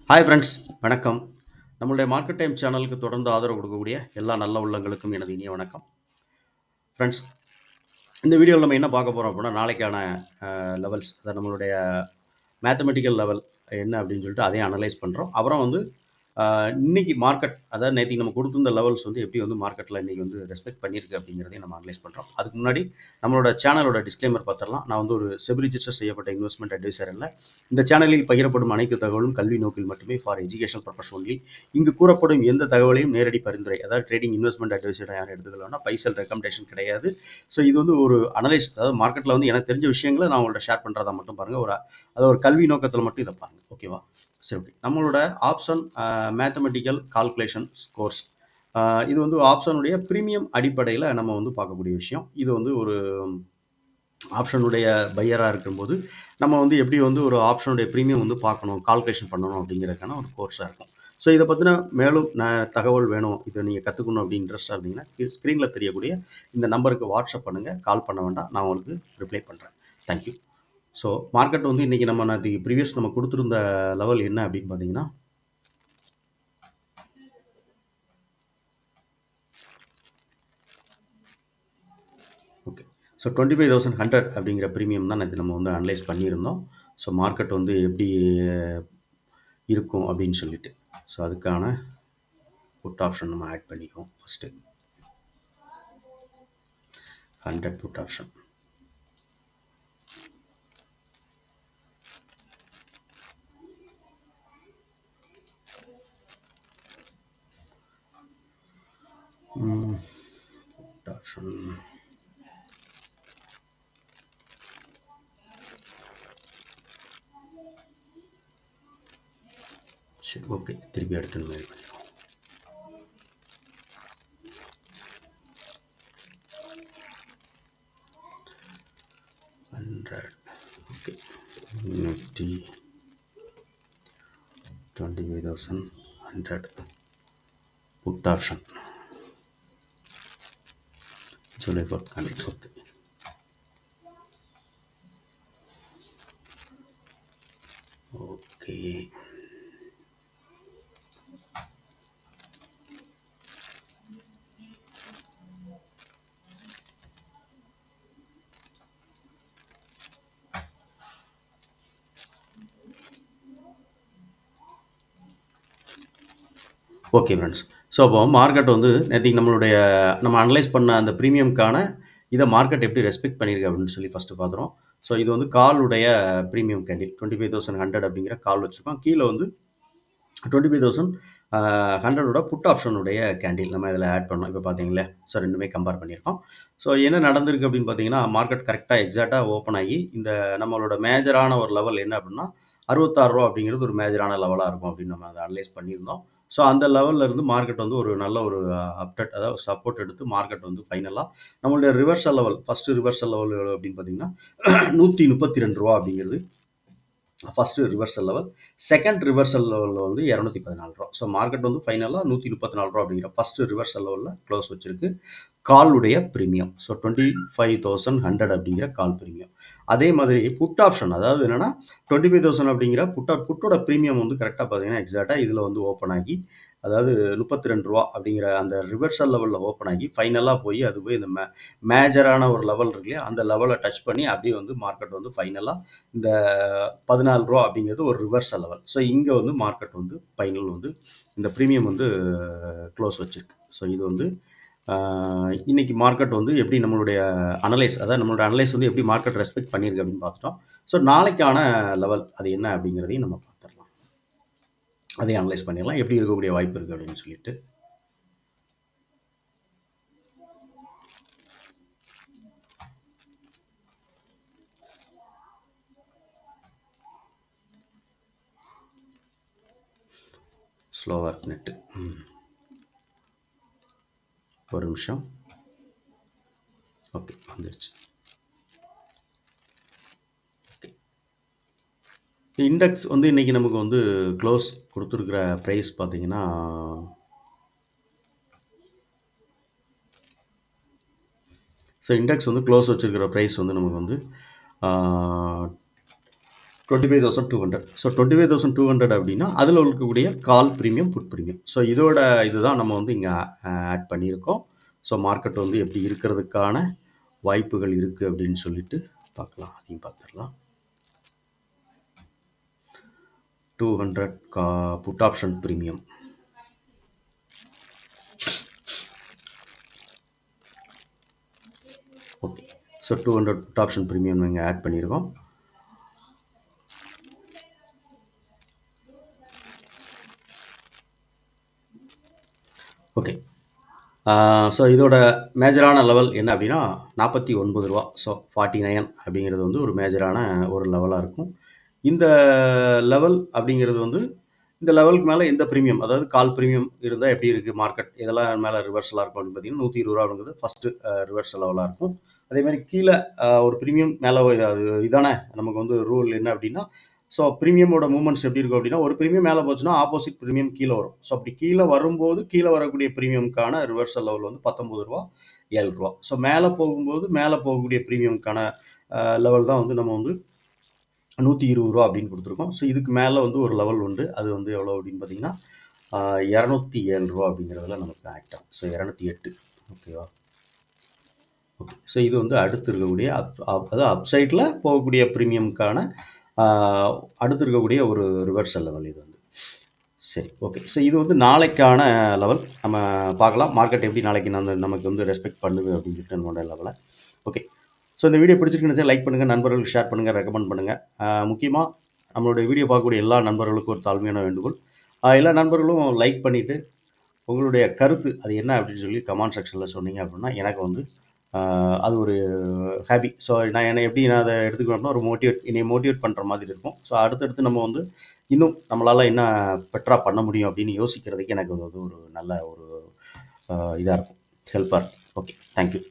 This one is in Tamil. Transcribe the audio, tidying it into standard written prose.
ஹாய் ஃப்ரெண்ட்ஸ், வணக்கம். நம்மளுடைய மார்க்கெட் டைம் சேனலுக்கு தொடர்ந்து ஆதரவு கொடுக்கக்கூடிய எல்லா நல்ல உள்ளங்களுக்கும் எனது இனிய வணக்கம். ஃப்ரெண்ட்ஸ், இந்த வீடியோவில் நம்ம என்ன பார்க்க போகிறோம் அப்படின்னா, நாளைக்கான லெவல்ஸ், அதாவது நம்மளுடைய மேத்தமெட்டிக்கல் லெவல் என்ன அப்படின்னு சொல்லிட்டு அதையும் அனலைஸ் பண்ணுறோம். அப்புறம் வந்து இன்னைக்கு மார்க்கெட், அதாவது நேற்று நம்ம கொடுத்துருந்த லெவல்ஸ் வந்து எப்படி வந்து மார்க்கெட்டில் இன்றைக்கி வந்து ரெஸ்பெக்ட் பண்ணியிருக்கு அப்படிங்கிறதையும் நம்ம அனலைஸ் பண்ணுறோம். அதுக்கு முன்னாடி நம்மளோட சேனலோட டிஸ்க்ளைமர் பார்த்துடலாம். நான் வந்து ஒரு செபி ரிஜிஸ்டர் செய்யப்பட்ட இன்வெஸ்ட்மெண்ட் அட்வைசர் இல்லை. இந்த சேனலில் பகிரப்படும் அனைத்து தகவலும் கல்வி நோக்கில் மட்டுமே, ஃபார் எஜுகேஷனல் பர்பஸ் ஒன்லி. இங்கு கூறப்படும் எந்த தகவலையும் நேரடி பரிந்துரை, அதாவது ட்ரேடிங் இன்வெஸ்ட்மெண்ட் அட்வைசரை யாரும் எடுத்துக்கலாம்னா பைசல் ரெக்கமெண்டேஷன் கிடையாது. ஸோ இது வந்து ஒரு அனலைஸ், அதாவது மார்க்கெட்டில் வந்து எனக்கு தெரிஞ்ச விஷயங்களை நான் உங்கள்கிட்ட ஷேர் பண்ணுறதா மட்டும் பாருங்கள். அதாவது ஒரு கல்வி நோக்கத்தில் மட்டும் இதை பாருங்கள், ஓகேவா? சரி, ஓகே. நம்மளோட ஆப்ஷன் மேத்தமெட்டிக்கல் கால்குலேஷன் கோர்ஸ், இது வந்து ஆப்ஷனுடைய ப்ரீமியம் அடிப்படையில் நம்ம வந்து பார்க்கக்கூடிய விஷயம். இது வந்து ஒரு ஆப்ஷனுடைய பையராக இருக்கும்போது நம்ம வந்து எப்படி வந்து ஒரு ஆப்ஷனுடைய ப்ரீமியம் வந்து பார்க்கணும், கால்குலேஷன் பண்ணணும் அப்படிங்கிறதுக்கான ஒரு கோர்ஸாக இருக்கும். ஸோ இதை பற்றின மேலும் தகவல் வேணும், இதை நீங்கள் கற்றுக்கணும் அப்படின்னு இன்ட்ரெஸ்ட்டாக இருந்தீங்கன்னா ஸ்க்ரீனில் தெரியக்கூடிய இந்த நம்பருக்கு வாட்ஸ்அப் பண்ணுங்கள். கால் பண்ண வேண்டாம், நான் உங்களுக்கு ரிப்ளை பண்ணுறேன். தேங்க்யூ. ஸோ மார்க்கெட் வந்து இன்றைக்கி நம்ம ப்ரீவியஸ் நம்ம கொடுத்துருந்த லெவல் என்ன அப்படின்னு பார்த்தீங்கன்னா, ஓகே. ஸோ 25,100 அப்படிங்கிற ப்ரீமியம் தான் இது நம்ம வந்து அனலைஸ் பண்ணியிருந்தோம். ஸோ மார்க்கெட் வந்து எப்படி இருக்கும் அப்படின்னு சொல்லிட்டு, ஸோ அதுக்கான புட் ஆப்ஷன் நம்ம ஆட் பண்ணிக்குவோம். First 100 put option. Put option சரி, ஓகே. திருப்பி அடுத்து மெயில் பண்ணிடுவோம். Okay, 25,100 put option July 4th contract. Okay, okay. Okay friends, so அப்போ மார்க்கெட் வந்து நேற்றுக்கு நம்ம அனலைஸ் பண்ண அந்த ப்ரீமியம்க்கான இதை மார்க்கெட் எப்படி ரெஸ்பெக்ட் பண்ணியிருக்கு அப்படின்னு சொல்லி ஃபஸ்ட்டு பார்த்துறோம். ஸோ இது வந்து காலுடைய ப்ரீமியம் கேண்டில் 25,100 அப்படிங்கிற கால் வச்சுருக்கோம். கீழே வந்து 25,100 புட் ஆப்ஷனுடைய கேண்டில் நம்ம இதில் ஆட் பண்ணோம். இப்போ பார்த்தீங்களே, ஸோ ரெண்டுமே கம்பேர் பண்ணியிருக்கோம். ஸோ என்ன நடந்திருக்கு அப்படின்னு பார்த்தீங்கன்னா, மார்க்கெட் கரெக்டாக எக்ஸாக்டாக ஓப்பன் ஆகி இந்த நம்மளோட மேஜரான ஒரு லெவல் என்ன அப்படின்னா 66 ரூபா அப்படிங்கிறது ஒரு மேஜரான லெவலாக இருக்கும் அப்படின்னு நம்ம அதை அனலைஸ் பண்ணியிருந்தோம். ஸோ அந்த லெவலில் இருந்து மார்க்கெட் வந்து ஒரு நல்ல ஒரு அப்டேட், அதாவது சப்போர்ட் எடுத்து மார்க்கெட் வந்து ஃபைனலாக நம்மளுடைய reversal level, first reversal level அப்படின்னு பார்த்தீங்கன்னா 132 ரூபா அப்படிங்கிறது first reversal level. Second reversal லெவலில் வந்து 214 ரூபா. ஸோ மார்க்கெட் வந்து ஃபைனலாக 134 ரூபா அப்படிங்கிற ஃபஸ்ட்டு ரிவர்சல் லெவலில் க்ளோஸ் வச்சிருக்கு. காலுடைய ப்ரீமியம், ஸோ 25,100 அப்படிங்கிற கால் ப்ரீமியம். அதே மாதிரி புட் ஆப்ஷன், அதாவது என்னென்னா 25,000 அப்படிங்கிற புட்டோட ப்ரீமியம் வந்து கரெக்டாக பார்த்தீங்கன்னா எக்ஸாக்டாக இதில் வந்து ஓப்பன் ஆகி, அதாவது 32 ரூபா அப்படிங்கிற அந்த ரிவர்சல் லெவலில் ஓப்பன் ஆகி ஃபைனலாக போய் அது போய் இந்த மேஜரான ஒரு லெவல் இருக்கு இல்லையா, அந்த லெவலை டச் பண்ணி அப்படியே வந்து மார்க்கெட் வந்து ஃபைனலாக இந்த 14 ரூபா அப்படிங்கிறது ஒரு ரிவர்சல் லெவல். ஸோ இங்கே வந்து மார்க்கெட் வந்து ஃபைனல் வந்து இந்த ப்ரீமியம் வந்து க்ளோஸ் வச்சிருக்கு. ஸோ இது வந்து இன்னைக்கு மார்க்கெட் வந்து எப்படி நம்மளுடைய அனலைஸ், அதாவது நம்மளோட அனலைஸ் வந்து எப்படி மார்க்கெட் ரெஸ்பெக்ட் பண்ணியிருக்கு அப்படின்னு பார்த்துட்டோம். ஸோ நாளைக்கான லெவல் அது என்ன அப்படிங்கிறதையும் நம்ம பார்த்துடலாம். அதையும் அனலைஸ் பண்ணிடலாம், எப்படி இருக்கக்கூடிய வாய்ப்பு இருக்குது அப்படின்னு சொல்லிட்டு. ஸ்லோவாக இருக்கு நெட்டு, ஒரு நிமிஷம். ஓகே, வந்துடுச்சு. இண்டெக்ஸ் வந்து இன்றைக்கி நமக்கு வந்து க்ளோஸ் கொடுத்துருக்குற ப்ரைஸ் பார்த்தீங்கன்னா, ஸோ இண்டெக்ஸ் வந்து க்ளோஸ் வச்சுருக்கிற ப்ரைஸ் வந்து நமக்கு வந்து 25,200. ஸோ 25,200 அப்படின்னா அதில் இருக்கக்கூடிய கால் ப்ரீமியம், புட் ப்ரீமியம். ஸோ இதோட இதுதான் நம்ம வந்து இங்கே ஆட் பண்ணியிருக்கோம். ஸோ மார்க்கெட் வந்து எப்படி இருக்கிறதுக்கான வாய்ப்புகள் இருக்குது அப்படின்னு சொல்லிட்டு பார்க்கலாம். அதையும் பார்த்துடலாம். 200 put option premium. Okay, so 200 put option premium இங்கே ஆட் பண்ணியிருக்கோம். ஓகே, ஸோ இதோட மேஜரான லெவல் என்ன அப்படின்னா 49 ரூபா. ஸோ 49 அப்படிங்கிறது வந்து ஒரு மேஜரான ஒரு லெவலாக இருக்கும். இந்த லெவல் அப்படிங்கிறது வந்து இந்த லெவலுக்கு மேலே எந்த ப்ரீமியம், அதாவது கால் ப்ரீமியம் இருந்தால் எப்படி இருக்குது மார்க்கெட், இதெல்லாம் மேலே ரிவர்ஸலாக இருக்கும் அப்படின்னு பார்த்தீங்கன்னா 120 ரூபாங்கிறது ஃபஸ்ட்டு ரிவர்ஸ் லெவலாக இருக்கும். அதே மாதிரி கீழே ஒரு ப்ரீமியம் மேலே இதானே நமக்கு வந்து ரூல் என்ன அப்படின்னா, ஸோ ப்ரீமியமோட மூவ்மெண்ட்ஸ் எப்படி இருக்கும் அப்படின்னா, ஒரு ப்ரீமியம் மேலே போச்சுன்னா ஆப்போசிட் ப்ரீமியம் கீழே வரும். ஸோ அப்படி கீழே வரும்போது கீழே வரக்கூடிய ப்ரீமியம்க்கான ரிவர்சல் லெவல் வந்து 19 ரூபா, 7 ரூபா. ஸோ மேலே போகும்போது மேலே போகக்கூடிய ப்ரீமியம்க்கான லெவல் தான் வந்து நம்ம வந்து 120 ரூபா அப்படின்னு கொடுத்துருக்கோம். ஸோ இதுக்கு மேலே வந்து ஒரு லெவல் உண்டு. அது வந்து எவ்வளோ அப்படின்னு பார்த்தீங்கன்னா 207 ரூபா அப்படிங்கிறதுல நமக்கு ஆக்ட் ஆகும். ஸோ 208. ஓகேவா? ஓகே, ஸோ இது வந்து அடுத்து இருக்கக்கூடிய அதாவது அப்சைட்டில் போகக்கூடிய ப்ரீமியம்க்கான அடுத்து இருக்கக்கூடிய ஒரு ரிவர்சல் லெவல் இது வந்து. சரி, ஓகே. ஸோ இது வந்து நாளைக்கான லெவல். நம்ம பார்க்கலாம் மார்க்கெட் எப்படி நாளைக்கு நமக்கு வந்து ரெஸ்பெக்ட் பண்ணுது அப்படின்னு சொல்லிட்டு நம்மளோட லெவலை. ஓகே, ஸோ இந்த வீடியோ பிடிச்சிருக்குன்னு லைக் பண்ணுங்கள், நண்பர்களுக்கு ஷேர் பண்ணுங்கள், ரெக்கமெண்ட் பண்ணுங்கள். முக்கியமாக நம்மளுடைய வீடியோ பார்க்கக்கூடிய எல்லா நண்பர்களுக்கும் ஒரு தாழ்மையான வேண்டுகோள். எல்லா நண்பர்களும் லைக் பண்ணிவிட்டு உங்களுடைய கருத்து அது என்ன அப்படின்னு சொல்லி கமெண்ட் செக்ஷனில் சொன்னீங்க அப்படின்னா எனக்கு வந்து அது ஒரு ஹாபி. ஸோ நான் எப்படி அதை எடுத்துக்கணும்னா ஒரு என்னை மோட்டிவேட் பண்ணுற மாதிரி இருக்கும். ஸோ அடுத்தடுத்து நம்ம வந்து இன்னும் நம்மளால் என்ன பெட்டராக பண்ண முடியும் அப்படின்னு யோசிக்கிறதுக்கு எனக்கு வந்து ஒரு நல்ல ஒரு இதாக இருக்கும், ஹெல்ப்பாக இருக்கும். Okay, thank you.